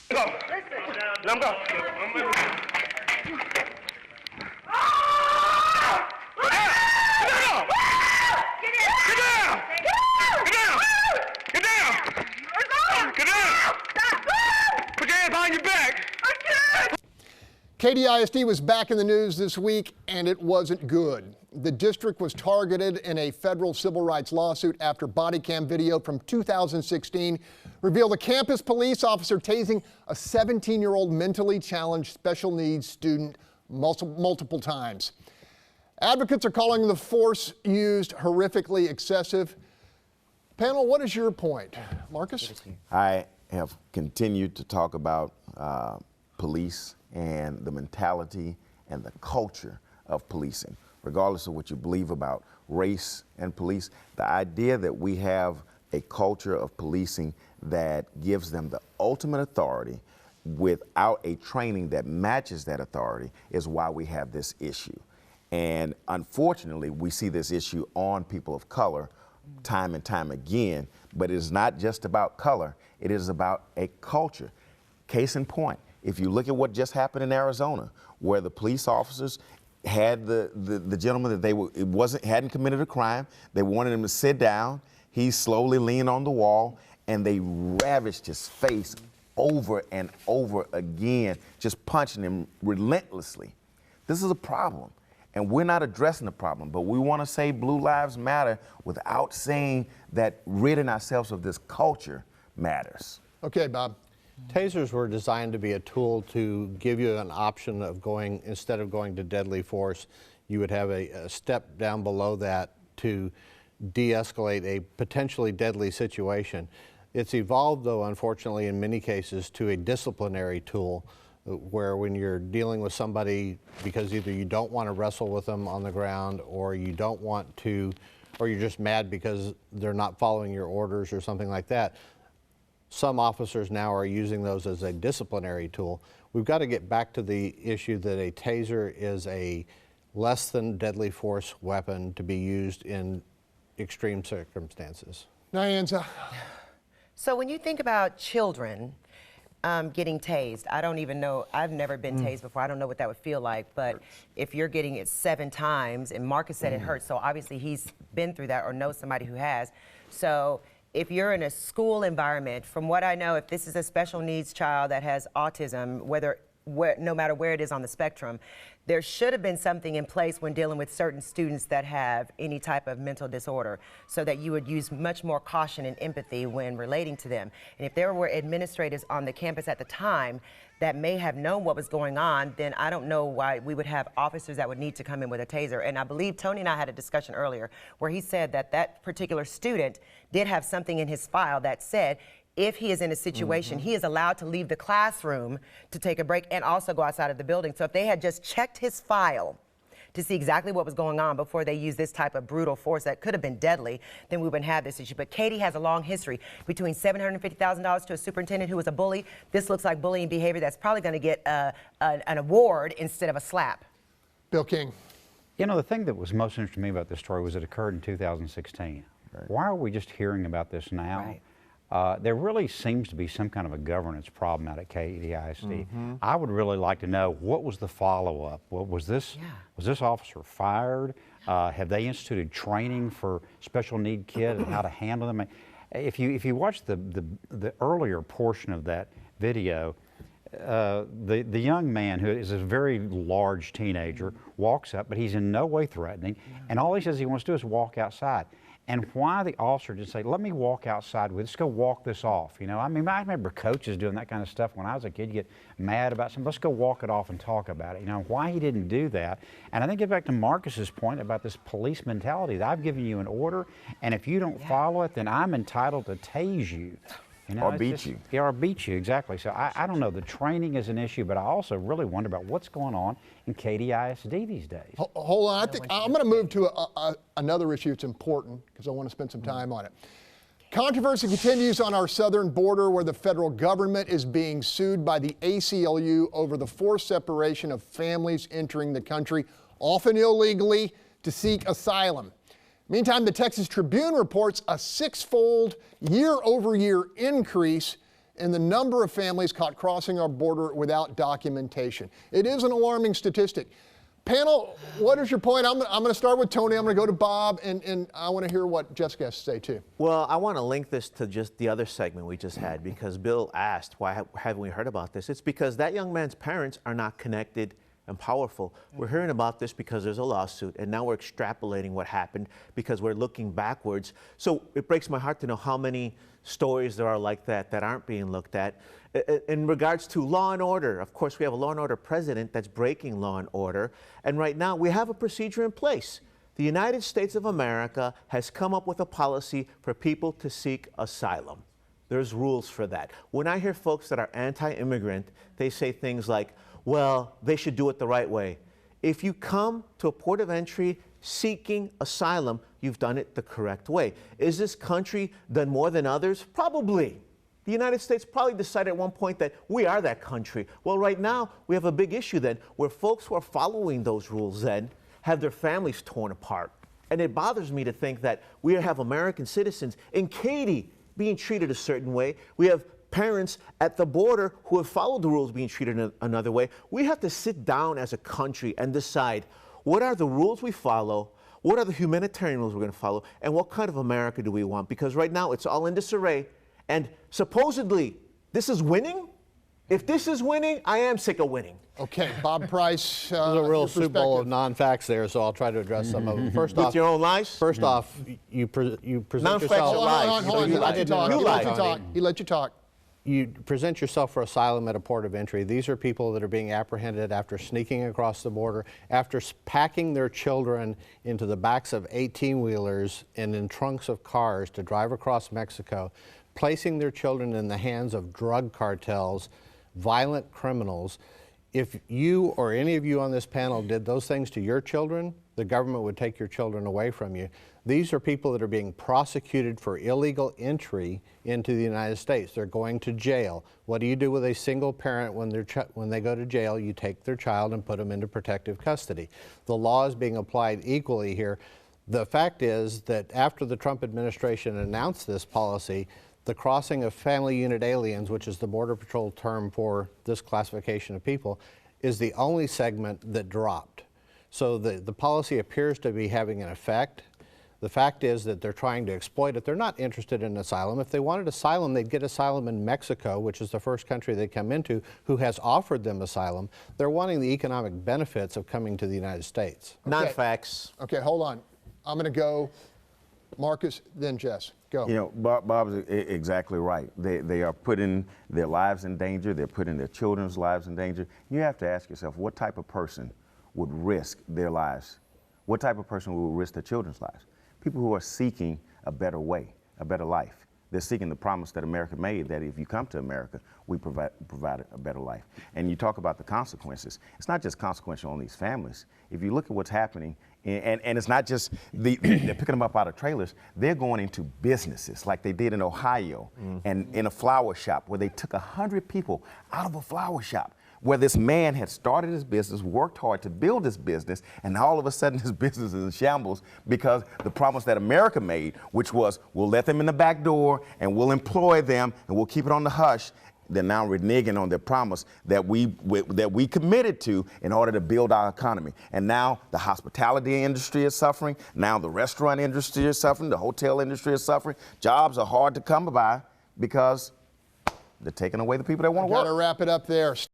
Go. Let him go. Katy ISD was back in the news this week, and it wasn't good. The district was targeted in a federal civil rights lawsuit after body cam video from 2016 revealed a campus police officer tasing a 17-year-old mentally challenged special needs student multiple times. Advocates are calling the force used horrifically excessive. Panel, what is your point? Marcus? I have continued to talk about police and the mentality and the culture of policing, regardless of what you believe about race and police. The idea that we have a culture of policing that gives them the ultimate authority without a training that matches that authority is why we have this issue. And unfortunately, we see this issue on people of color time and time again, but it is not just about color, it is about a culture. Case in point, if you look at what just happened in Arizona, where the police officers had the gentleman that hadn't committed a crime, they wanted him to sit down, he slowly leaned on the wall, and they ravaged his face over and over again, just punching him relentlessly. This is a problem, and we're not addressing the problem, but we want to say Blue Lives Matter without saying that ridding ourselves of this culture matters. Okay, Bob. Tasers were designed to be a tool to give you an option of going, instead of going to deadly force, you would have a step down below that to de-escalate a potentially deadly situation. It's evolved, though, unfortunately, in many cases, to a disciplinary tool where when you're dealing with somebody because either you don't want to wrestle with them on the ground or you don't want to, or you're just mad because they're not following your orders or something like that. Some officers now are using those as a disciplinary tool. We've got to get back to the issue that a taser is a less than deadly force weapon to be used in extreme circumstances. Nyanza. So when you think about children getting tased, I don't even know, I've never been tased before, I don't know what that would feel like, but if you're getting it 7 times, and Marcus said it hurts, so obviously he's been through that or knows somebody who has. So if you're in a school environment, from what I know, if this is a special needs child that has autism, no matter where it is on the spectrum, there should have been something in place when dealing with certain students that have any type of mental disorder, so that you would use much more caution and empathy when relating to them. And if there were administrators on the campus at the time that may have known what was going on, then I don't know why we would have officers that would need to come in with a taser. And I believe Tony and I had a discussion earlier where he said that that particular student did have something in his file that said if he is in a situation, he is allowed to leave the classroom to take a break and also go outside of the building. So if they had just checked his file to see exactly what was going on before they used this type of brutal force that could have been deadly, then we wouldn't have this issue. But Katy has a long history, between $750,000 to a superintendent who was a bully. This looks like bullying behavior that's probably going to get an award instead of a slap. Bill King. You know, the thing that was most interesting to me about this story was it occurred in 2016. Right. Why are we just hearing about this now? Right. There really seems to be some kind of a governance problem out at Katy ISD. I would really like to know, what was the follow-up? Was this officer fired? Have they instituted training for special need kids and how to handle them? If you watch the earlier portion of that video, the young man, who is a very large teenager, walks up, but he's in no way threatening, and all he says he wants to do is walk outside. And why the officer just say, let me walk outside with, let's go walk this off. You know, I mean, I remember coaches doing that kind of stuff when I was a kid. You get mad about something, let's go walk it off and talk about it. You know, why he didn't do that. And I think get back to Marcus's point about this police mentality, that I've given you an order, and if you don't follow it, then I'm entitled to tase you. You know, or beat you. Yeah, or beat you, exactly. So I don't know, the training is an issue, but I also really wonder about what's going on in Katy ISD these days. Hold on, I'm going to move to another issue that's important because I want to spend some time on it. Controversy continues on our southern border where the federal government is being sued by the ACLU over the forced separation of families entering the country, often illegally, to seek asylum. Meantime, the Texas Tribune reports a 6-fold year-over-year increase in the number of families caught crossing our border without documentation. It is an alarming statistic. Panel, what is your point? I'm going to start with Tony. I'm going to go to Bob, and I want to hear what Jessica has to say, too. Well, I want to link this to just the other segment we just had, because Bill asked, why haven't we heard about this? It's because that young man's parents are not connected and powerful. We're hearing about this because there's a lawsuit, and now we're extrapolating what happened because we're looking backwards. So it breaks my heart to know how many stories there are like that that aren't being looked at. In regards to law and order, of course, we have a law and order president that's breaking law and order, and right now we have a procedure in place. The United States of America has come up with a policy for people to seek asylum. There's rules for that. When I hear folks that are anti-immigrant, they say things like, well, they should do it the right way. If you come to a port of entry seeking asylum, you've done it the correct way. Is this country done more than others? Probably. The United States probably decided at one point that we are that country. Well, right now, we have a big issue then, where folks who are following those rules then have their families torn apart. And it bothers me to think that we have American citizens in Katy being treated a certain way. We have parents at the border who have followed the rules being treated another way. We have to sit down as a country and decide what are the rules we follow, what are the humanitarian rules we're going to follow, and what kind of America do we want? Because right now it's all in disarray, and supposedly this is winning. If this is winning, I am sick of winning. Okay, Bob Price. There's a real soup bowl of non-facts there, so I'll try to address some of them. First With off, your own lies? First off, you present Non-facts yourself. are lies. Hold on. He let you talk. You He let you lied. talk. He let you talk. You present yourself for asylum at a port of entry. These are people that are being apprehended after sneaking across the border, after packing their children into the backs of 18-wheelers and in trunks of cars to drive across Mexico, placing their children in the hands of drug cartels, violent criminals. If you or any of you on this panel did those things to your children, the government would take your children away from you. These are people that are being prosecuted for illegal entry into the United States. They're going to jail. What do you do with a single parent when they go to jail? You take their child and put them into protective custody. The law is being applied equally here. The fact is that after the Trump administration announced this policy, the crossing of family unit aliens, which is the Border Patrol term for this classification of people, is the only segment that dropped. So the policy appears to be having an effect. The fact is that they're trying to exploit it. They're not interested in asylum. If they wanted asylum, they'd get asylum in Mexico, which is the first country they come into, who has offered them asylum. They're wanting the economic benefits of coming to the United States. Okay. Non-facts. Okay, hold on. I'm going to go Marcus, then Jess. Go. You know, Bob's exactly right. They are putting their lives in danger. They're putting their children's lives in danger. You have to ask yourself, what type of person would risk their lives? What type of person would risk their children's lives? People who are seeking a better way, a better life. They're seeking the promise that America made, that if you come to America, we provide a better life. And you talk about the consequences. It's not just consequential on these families. If you look at what's happening, and it's not just they're picking them up out of trailers, they're going into businesses like they did in Ohio and in a flower shop where they took 100 people out of a flower shop, where this man had started his business, worked hard to build his business, and all of a sudden his business is in shambles because the promise that America made, which was we'll let them in the back door and we'll employ them and we'll keep it on the hush. They're now reneging on their promise that we committed to in order to build our economy. And now the hospitality industry is suffering. Now the restaurant industry is suffering. The hotel industry is suffering. Jobs are hard to come by because they're taking away the people that want to work. Got to wrap it up there.